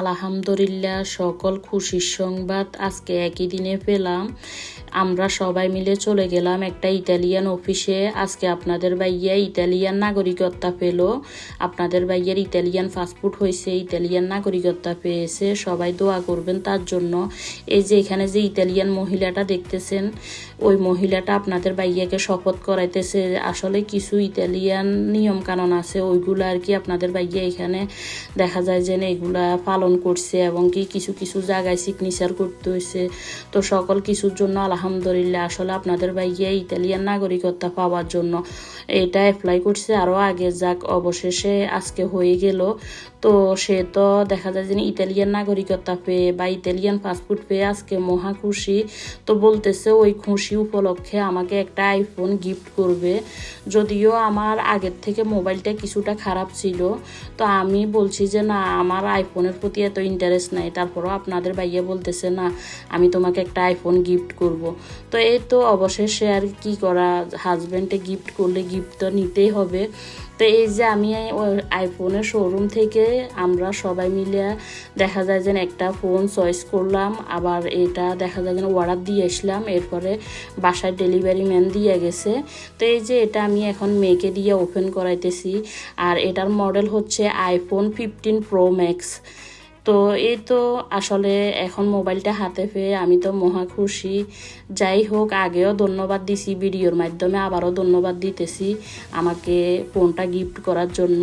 আলহামদুলিল্লাহ, সকল খুশির সংবাদ আজকে একই দিনে পেলাম। আমরা সবাই মিলে চলে গেলাম একটা ইতালিয়ান অফিসে। আজকে আপনাদের ভাইয়া ইতালিয়ান নাগরিকত্ব পেল। আপনাদের ভাইয়ের ইতালিয়ান পাসপোর্ট হয়েছে, ইতালিয়ান নাগরিকত্ব পেয়েছে। সবাই দোয়া করবেন তার জন্য। এই যে এখানে যে ইতালিয়ান মহিলাটা দেখতেছেন, ওই মহিলাটা আপনাদের ভাইয়াকে শপথ করাইতেছে। আসলে কিছু ইতালিয়ান নিয়ম কানুন আছে, ওইগুলো আর কি আপনাদের ভাইয়া এখানে দেখা যায় যে এগুলা পালন করছে এবং কি কিছু কিছু জায়গায় সিগনেচার করতে হয়েছে। তো সকল কিছুর জন্য আলহামদুলিল্লাহ। আসলে আপনাদের ভাইয়া ইতালিয়ান নাগরিকত্ব পাওয়ার জন্য এটা অ্যাপ্লাই করছে আরও আগে, যাক অবশেষে আজকে হয়ে গেল। তো সে তো দেখা যায় যে ইতালিয়ান নাগরিকত্ব পেয়ে বা ইতালিয়ান পাসপোর্ট পেয়ে আজকে মহা খুশি। তো বলতেছে ওই খুশি উপলক্ষে আমাকে একটা আইফোন গিফট করবে। যদিও আমার আগের থেকে মোবাইলটা কিছুটা খারাপ ছিল, তো আমি বলছি যে না, আমার আইফোনের প্রতি এত ইন্টারেস্ট নাই। তারপরও আপনাদের ভাইয়া বলতেছে না, আমি তোমাকে একটা আইফোন গিফট করব। তো এই তো অবশেষে আর কি করা, হাজব্যান্ডে গিফট করলে গিফট তো নিতেই হবে। তো এই যে আমি আইফোনের শোরুম থেকে আমরা সবাই মিলে দেখা যায় যে একটা ফোন চয়েস করলাম, আবার এটা দেখা যায় যেন অর্ডার দিয়ে আসলাম। এরপরে বাসায় ডেলিভারি ম্যান দিয়ে গেছে। তো এই যে এটা আমি এখন মেয়েকে দিয়ে ওপেন করাইতেছি। আর এটার মডেল হচ্ছে আইফোন 15 প্রো ম্যাক্স। তো এই তো আসলে এখন মোবাইলটা হাতে পেয়ে আমি তো মহা খুশি। যাই হোক, আগেও ধন্যবাদ দিছি ভিডিওর মাধ্যমে, আবারও ধন্যবাদ দিতেছি আমাকে ফোনটা গিফট করার জন্য।